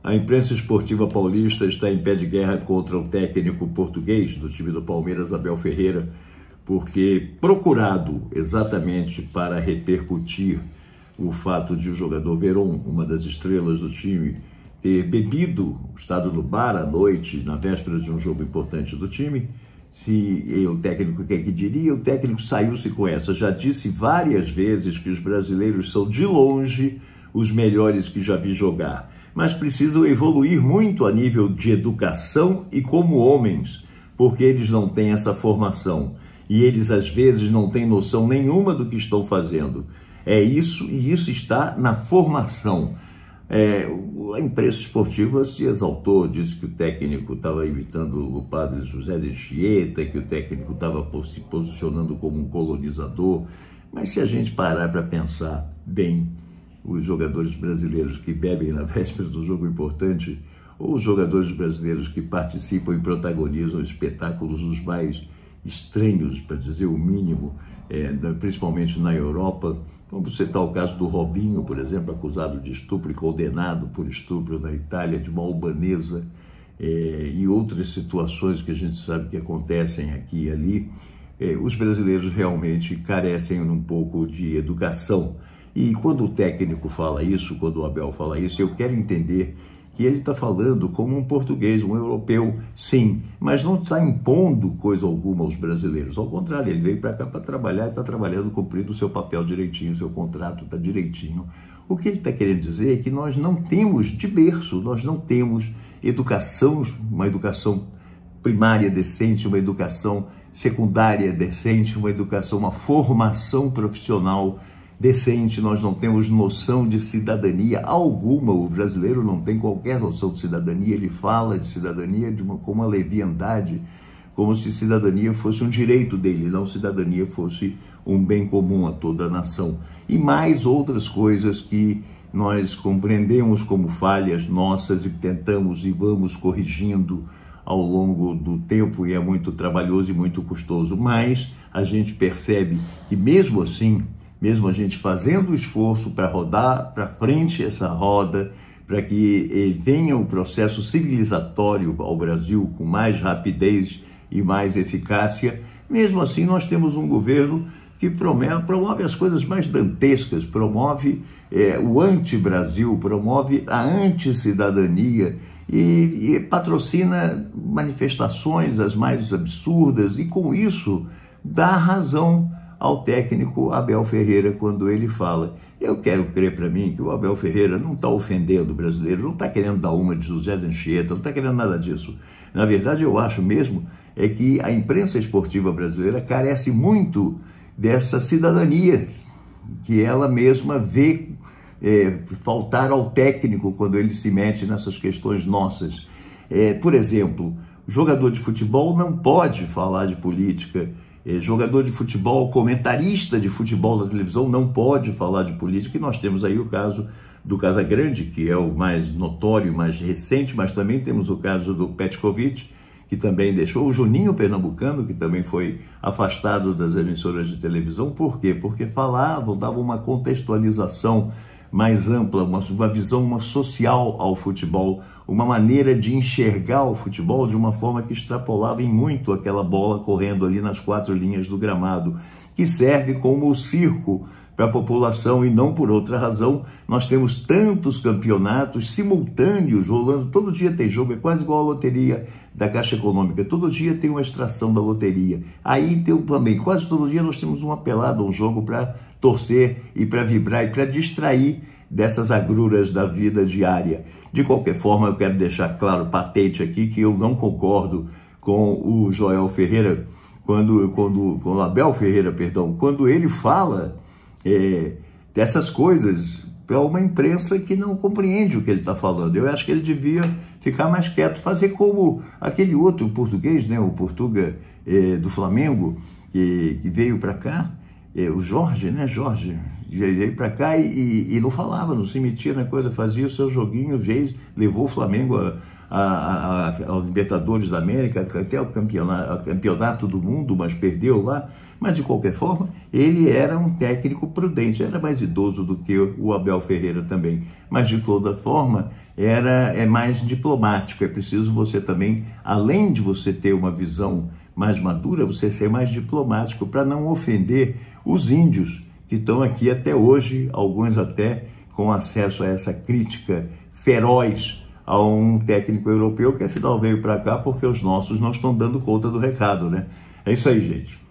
A imprensa esportiva paulista está em pé de guerra contra o técnico português do time do Palmeiras, Abel Ferreira, porque procurado exatamente para repercutir o fato de o jogador Veron, uma das estrelas do time, ter bebido, estado no bar à noite, na véspera de um jogo importante do time. Se o técnico quer que diria, o técnico saiu-se com essa. Já disse várias vezes que os brasileiros são de longe os melhores que já vi jogar, mas precisam evoluir muito a nível de educação e como homens, porque eles não têm essa formação e eles às vezes não têm noção nenhuma do que estão fazendo. É isso, e isso está na formação. A imprensa esportiva se exaltou, disse que o técnico estava imitando o padre José de Anchieta, que o técnico estava se posicionando como um colonizador, mas se a gente parar para pensar bem, os jogadores brasileiros que bebem na véspera do jogo importante, ou os jogadores brasileiros que participam e protagonizam espetáculos os mais estranhos, para dizer o mínimo, principalmente na Europa. Vamos citar o caso do Robinho, por exemplo, acusado de estupro e condenado por estupro na Itália, de uma albanesa, e outras situações que a gente sabe que acontecem aqui e ali. Os brasileiros realmente carecem um pouco de educação. E quando o técnico fala isso, quando o Abel fala isso, eu quero entender que ele está falando como um português, um europeu, sim, mas não está impondo coisa alguma aos brasileiros. Ao contrário, ele veio para cá para trabalhar e está trabalhando, cumprindo o seu papel direitinho, o seu contrato está direitinho. O que ele está querendo dizer é que nós não temos de berço, nós não temos educação, uma educação primária decente, uma educação secundária decente, uma educação, uma formação profissional decente. Nós não temos noção de cidadania alguma. O brasileiro não tem qualquer noção de cidadania. Ele fala de cidadania com uma leviandade, como se cidadania fosse um direito dele, não cidadania fosse um bem comum a toda a nação. E mais outras coisas que nós compreendemos como falhas nossas e tentamos e vamos corrigindo ao longo do tempo, e é muito trabalhoso e muito custoso, mas a gente percebe que mesmo assim, mesmo a gente fazendo o esforço para rodar para frente essa roda, para que venha o processo civilizatório ao Brasil com mais rapidez e mais eficácia, mesmo assim nós temos um governo que promove as coisas mais dantescas, promove o anti-Brasil, promove a anti-cidadania e patrocina manifestações as mais absurdas, e com isso dá razão ao técnico Abel Ferreira quando ele fala. Eu quero crer para mim que o Abel Ferreira não está ofendendo o brasileiro, não está querendo dar uma de José de Anchieta, não está querendo nada disso. Na verdade, eu acho mesmo que a imprensa esportiva brasileira carece muito dessa cidadania que ela mesma vê faltar ao técnico quando ele se mete nessas questões nossas. Por exemplo, o jogador de futebol não pode falar de política. Jogador de futebol, comentarista de futebol da televisão não pode falar de política, e nós temos aí o caso do Casagrande, que é o mais notório, mais recente, mas também temos o caso do Petkovic, que também deixou, o Juninho Pernambucano, que também foi afastado das emissoras de televisão. Por quê? Porque falavam, davam uma contextualização mais ampla, uma visão social ao futebol, uma maneira de enxergar o futebol de uma forma que extrapolava em muito aquela bola correndo ali nas 4 linhas do gramado, que serve como o circo para a população e não por outra razão. Nós temos tantos campeonatos simultâneos rolando, todo dia tem jogo, é quase igual a loteria da Caixa Econômica, todo dia tem uma extração da loteria. Aí tem também, quase todo dia nós temos uma pelada, um jogo para torcer e para vibrar e para distrair dessas agruras da vida diária. De qualquer forma, eu quero deixar claro, patente aqui, que eu não concordo com o Joel Ferreira, quando o Abel Ferreira, perdão, quando ele fala dessas coisas para uma imprensa que não compreende o que ele está falando. Eu acho que ele devia ficar mais quieto, fazer como aquele outro português, né, o Portuga do Flamengo, que veio para cá, o Jorge, né, Jorge, veio para cá e não falava, não se metia na coisa, fazia o seu joguinho, levou o Flamengo aos Libertadores da América, até o campeonato do mundo, mas perdeu lá. Mas, de qualquer forma, ele era um técnico prudente, era mais idoso do que o Abel Ferreira também. Mas, de toda forma, é mais diplomático. É preciso você também, além de você ter uma visão mais madura, você ser mais diplomático para não ofender os índios que estão aqui até hoje, alguns até com acesso a essa crítica feroz a um técnico europeu que, afinal, veio para cá porque os nossos não estão dando conta do recado, né? É isso aí, gente.